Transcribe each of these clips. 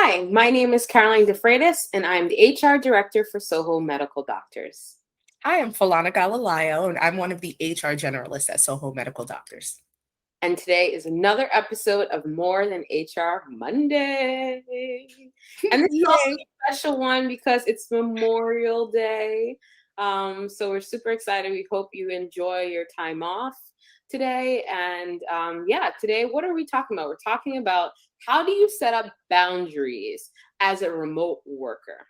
Hi, my name is Caroline DeFreitas, and I'm the HR Director for Soho Medical Doctors. Hi, I'm Falana Galileo, and I'm one of the HR generalists at Soho Medical Doctors. And today is another episode of More Than HR Monday. And this is also Yay! a special one because it's Memorial Day. So we're super excited. We hope you enjoy your time off today. And today, what are we talking about? We're talking about how do you set up boundaries as a remote worker?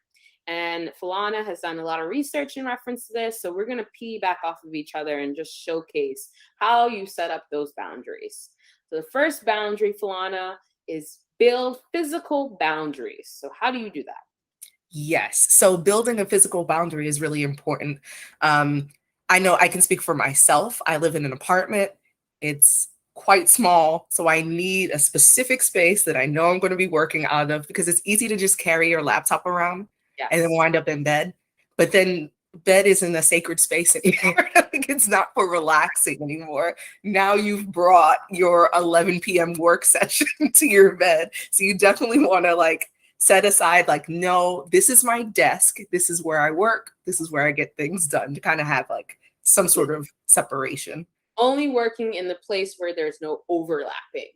And Falana has done a lot of research in reference to this. So we're going to piggyback off of each other and just showcase how you set up those boundaries. So the first boundary, Falana, is build physical boundaries. So how do you do that? Yes. So building a physical boundary is really important. I know I can speak for myself. I live in an apartment. It's quite small, so I need a specific space that I know I'm going to be working out of because it's easy to just carry your laptop around and then Yes. wind up in bed. But then bed isn't a sacred space anymore. Like it's not for relaxing anymore. Now you've brought your 11 p.m. work session to your bed. So you definitely want to set aside no, this is my desk, this is where I work, this is where I get things done, to kind of have some sort of separation. Only working in the place where there's no overlapping,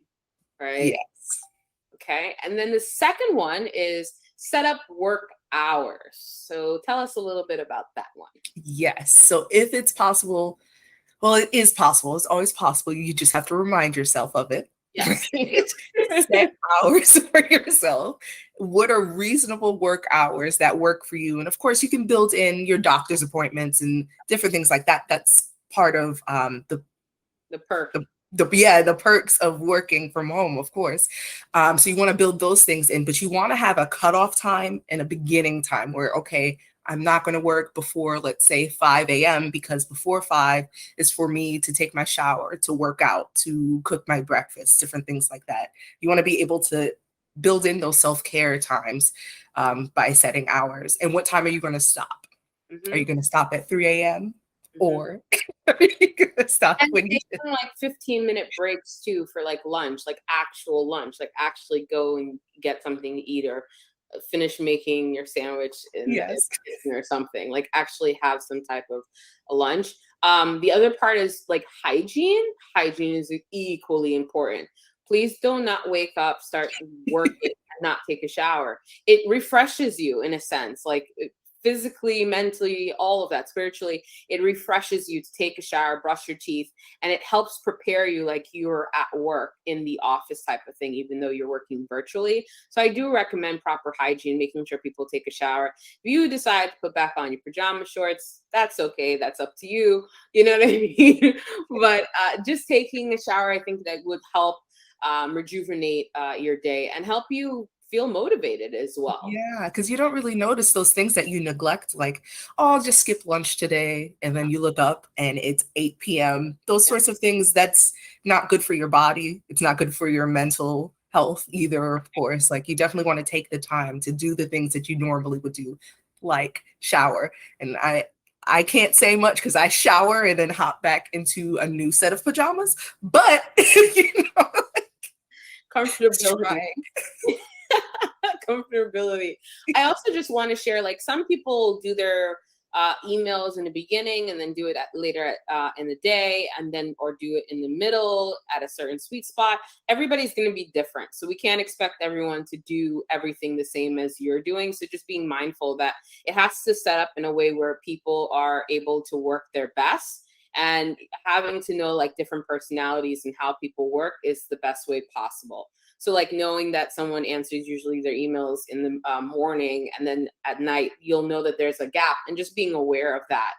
right? Yes. Okay. And then the second one is set up work hours. So tell us a little bit about that one. Yes. So if it's possible, well, it is possible. It's always possible. You just have to remind yourself of it. Yes. Set hours for yourself. What are reasonable work hours that work for you? And of course, you can build in your doctor's appointments and different things like that. That's part of the perk. the perks of working from home, of course. So you want to build those things in, but you want to have a cutoff time and a beginning time where, okay, I'm not going to work before, let's say, 5 a.m. because before 5 is for me to take my shower, to work out, to cook my breakfast, different things like that. You want to be able to build in those self-care times by setting hours. And what time are you going to stop? Mm-hmm. Are you going to stop at 3 a.m.? Mm-hmm. Or are you going to stop and when you taking 15-minute breaks too for lunch, actual lunch, actually go and get something to eat or finish making your sandwich in the kitchen or something, actually have some type of a lunch. The other part is hygiene. Hygiene is equally important. Please do not wake up, start working, and not take a shower. It refreshes you in a sense, physically, mentally, all of that, spiritually. It refreshes you to take a shower, brush your teeth, and it helps prepare you like you're at work in the office type of thing, even though you're working virtually. So I do recommend proper hygiene, making sure people take a shower. If you decide to put back on your pajama shorts, that's okay. That's up to you. You know what I mean? But just taking a shower, I think that would help rejuvenate your day and help you feel motivated as well. Yeah, because you don't really notice those things that you neglect, like, oh, I'll just skip lunch today. And then you look up and it's 8 p.m. Those sorts of things, that's not good for your body. It's not good for your mental health either, of course. You definitely want to take the time to do the things that you normally would do, like shower. And I can't say much because I shower and then hop back into a new set of pajamas. But, comfortability. Comfortability. I also just want to share, some people do their emails in the beginning and then do it later in the day, and then or do it in the middle at a certain sweet spot. Everybody's going to be different, so we can't expect everyone to do everything the same as you're doing. So just being mindful that it has to set up in a way where people are able to work their best, and having to know different personalities and how people work is the best way possible. So knowing that someone answers usually their emails in the morning, and then at night, you'll know that there's a gap, and just being aware of that.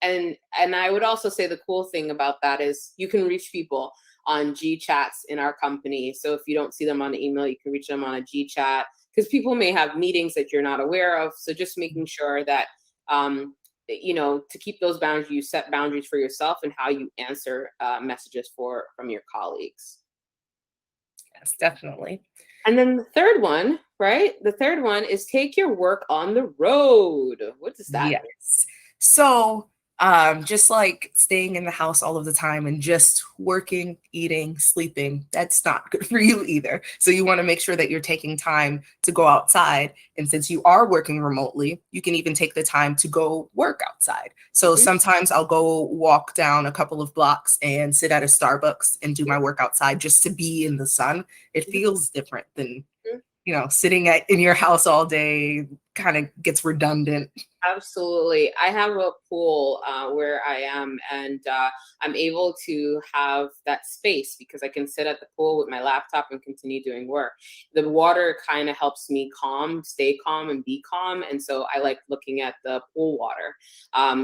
And I would also say the cool thing about that is you can reach people on G chats in our company. So if you don't see them on the email, you can reach them on a G chat, because people may have meetings that you're not aware of. So just making sure that, to keep those boundaries, you set boundaries for yourself and how you answer messages from your colleagues. Yes, definitely. And then the third one, right? The third one is take your work on the road. What does that mean? Yes. So Just like staying in the house all of the time and just working, eating, sleeping, that's not good for you either. So you want to make sure that you're taking time to go outside. And since you are working remotely, you can even take the time to go work outside. So Mhm. sometimes I'll go walk down a couple of blocks and sit at a Starbucks and do my work outside just to be in the sun. It feels different than, sitting in your house all day, kind of gets redundant. Absolutely. I have a pool where I am, and I'm able to have that space because I can sit at the pool with my laptop and continue doing work. The water kind of helps me stay calm, and be calm. And so I like looking at the pool water.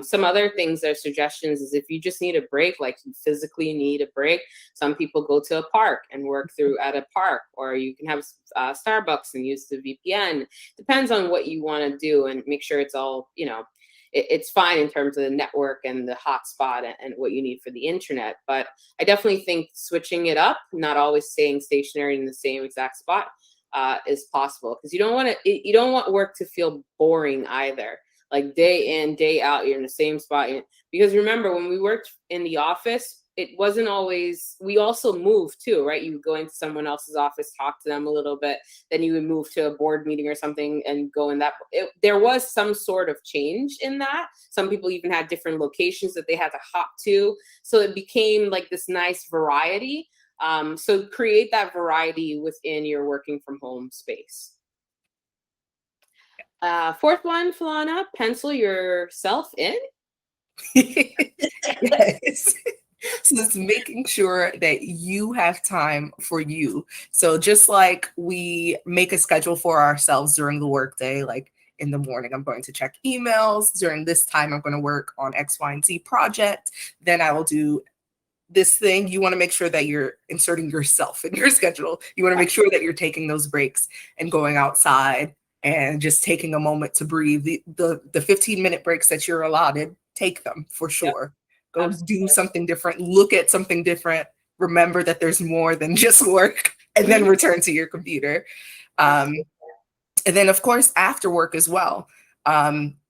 Some other things or suggestions is if you just need a break, like you physically need a break, some people go to a park and work through at a park, or you can have Starbucks and use the VPN. Depends on what you want to do, and make sure it's all, it's fine in terms of the network and the hotspot, and what you need for the internet. But I definitely think switching it up, not always staying stationary in the same exact spot, is possible, because you don't want work to feel boring either. Like day in, day out, you're in the same spot. Because remember, when we worked in the office, it wasn't always, we also moved too, right? You would go into someone else's office, talk to them a little bit, then you would move to a board meeting or something and go in that. There was some sort of change in that. Some people even had different locations that they had to hop to. So it became like this nice variety. So create that variety within your working from home space. Fourth one, Falana, pencil yourself in. Yes. So it's making sure that you have time for you. So just like we make a schedule for ourselves during the workday, like in the morning, I'm going to check emails. During this time, I'm going to work on X, Y, and Z project. Then I will do this thing. You want to make sure that you're inserting yourself in your schedule. You want to make sure that you're taking those breaks and going outside and just taking a moment to breathe. The 15-minute breaks that you're allotted, take them for Yep, sure. Go do absolutely. something different, look at something different, remember that there's more than just work, and then Mhm. return to your computer. Um, Absolutely. and then, of course, after work as well.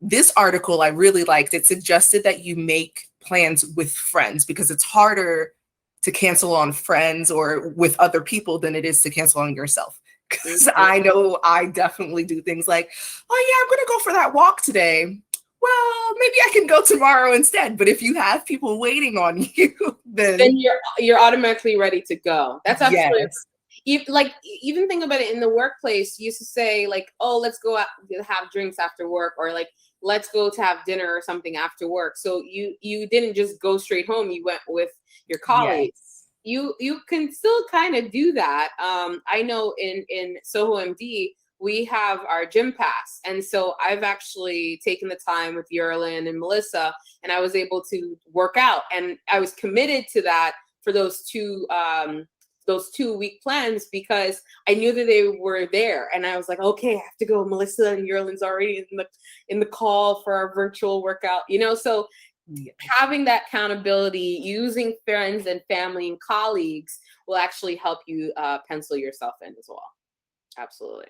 This article I really liked. It suggested that you make plans with friends because it's harder to cancel on friends or with other people than it is to cancel on yourself. Because Mhm. I know I definitely do things like, oh, yeah, I'm going to go for that walk today. Well, maybe I can go tomorrow instead. But if you have people waiting on you, Then then you're automatically ready to go. That's absolutely, yes, like, even think about it in the workplace. You used to say like, oh, let's go out to have drinks after work, or like, let's go to have dinner or something after work. So you didn't just go straight home. You went with your colleagues. yes, You can still kind of do that. I know in Soho MD we have our gym pass, and so I've actually taken the time with Yerlin and Melissa, and I was able to work out, and I was committed to that for those 2 week plans, because I knew that they were there, and I was like, okay, I have to go. Melissa and Yerlin's already in the call for our virtual workout, so yes. having that accountability, using friends and family and colleagues will actually help you pencil yourself in as well. Absolutely.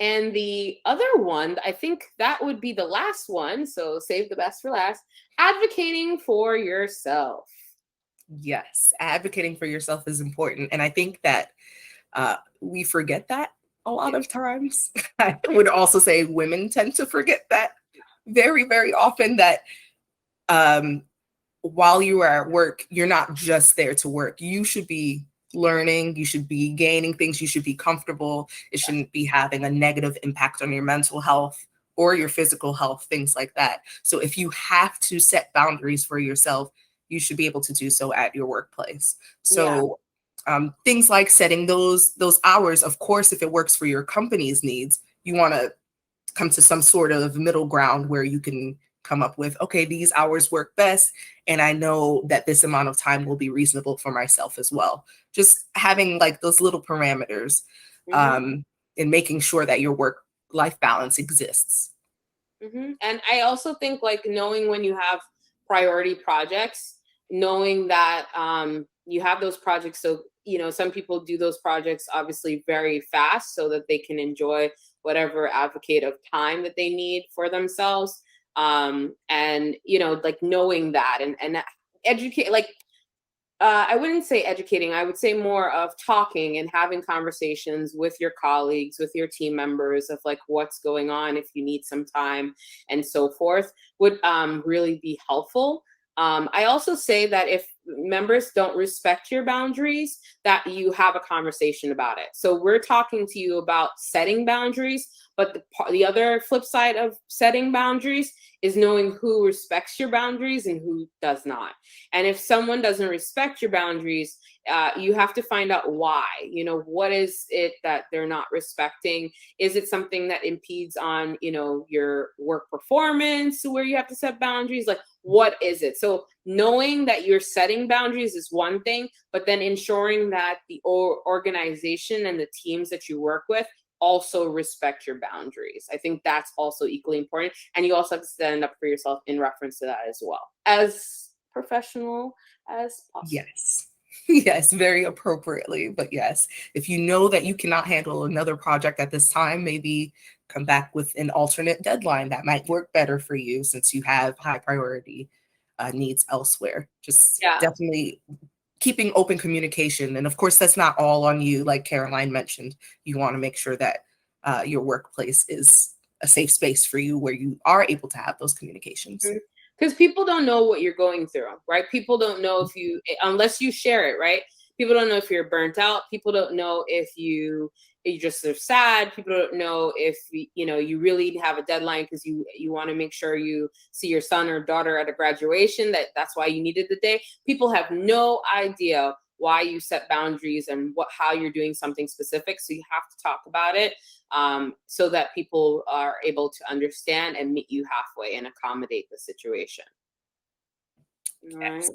And the other one, I think that would be the last one. So save the best for last. Advocating for yourself. Yes, advocating for yourself is important. And I think that we forget that a lot of times. I would also say women tend to forget that very, very often, that um, while you are at work, you're not just there to work. You should be learning, you should be gaining things, you should be comfortable. It shouldn't be having a negative impact on your mental health or your physical health, things like that. So if you have to set boundaries for yourself, you should be able to do so at your workplace. Yeah. So things like setting those hours, of course, if it works for your company's needs, you want to come to some sort of middle ground where you can come up with, okay, these hours work best. And I know that this amount of time will be reasonable for myself as well. Just having like those little parameters, Hmm. um, and making sure that your work life balance exists. And I also think like knowing when you have priority projects, knowing that you have those projects. So, some people do those projects obviously very fast so that they can enjoy whatever advocate of time that they need for themselves. And like knowing that and educate, like I wouldn't say educating, I would say more of talking and having conversations with your colleagues, with your team members of like what's going on, if you need some time and so forth, would really be helpful. I also say that if members don't respect your boundaries, that you have a conversation about it. So we're talking to you about setting boundaries, but the other flip side of setting boundaries is knowing who respects your boundaries and who does not. And if someone doesn't respect your boundaries, you have to find out why. What is it that they're not respecting? Is it something that impedes on, your work performance where you have to set boundaries? Like, what is it? So knowing that you're setting boundaries is one thing, but then ensuring that the organization and the teams that you work with also respect your boundaries. I think that's also equally important. And you also have to stand up for yourself in reference to that as well, as professional as possible. Yes. Yes, very appropriately. But yes, if you know that you cannot handle another project at this time, maybe come back with an alternate deadline that might work better for you since you have high priority needs elsewhere. Just Yeah. definitely keeping open communication. And of course, that's not all on you. Like Caroline mentioned, you want to make sure that your workplace is a safe space for you where you are able to have those communications. Mm-hmm. Because people don't know what you're going through, right? People don't know if you, unless you share it, right? People don't know if you're burnt out. People don't know if you just are sad. People don't know if you really have a deadline because you want to make sure you see your son or daughter at a graduation. That's why you needed the day. People have no idea why you set boundaries and how you're doing something specific. So you have to talk about it, so that people are able to understand and meet you halfway and accommodate the situation. All right. Yes.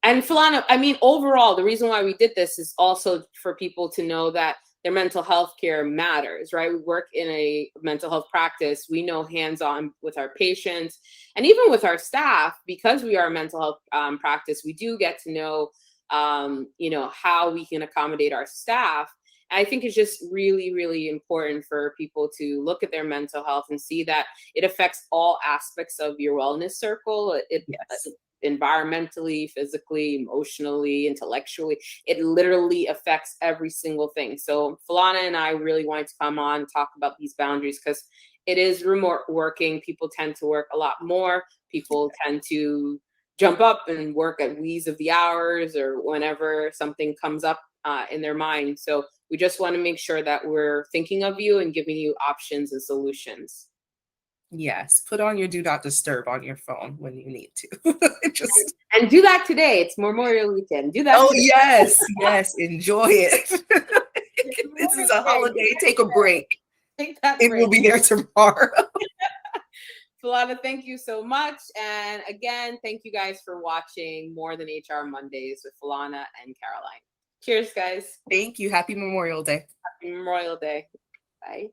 And Philana, I mean, overall, the reason why we did this is also for people to know that their mental health care matters, right? We work in a mental health practice. We know hands-on with our patients and even with our staff, because we are a mental health practice, we do get to know, how we can accommodate our staff. I think it's just really, really important for people to look at their mental health and see that it affects all aspects of your wellness circle. Yes. Environmentally, physically, emotionally, intellectually, it literally affects every single thing. So Falana and I really wanted to come on and talk about these boundaries because it is remote working. People tend to work a lot more. People tend to jump up and work at wheeze of the hours or whenever something comes up in their mind. So we just want to make sure that we're thinking of you and giving you options and solutions. Yes, put on your do not disturb on your phone when you need to. Just And do that today. It's Memorial Weekend. Do that. oh Today. yes, enjoy it. This is a holiday. Take a break. Take that It break. will be there tomorrow. Falana, thank you so much. And again, thank you guys for watching More Than HR Mondays with Falana and Caroline. Cheers, guys. Thank you. Happy Memorial Day. Happy Memorial Day. Bye.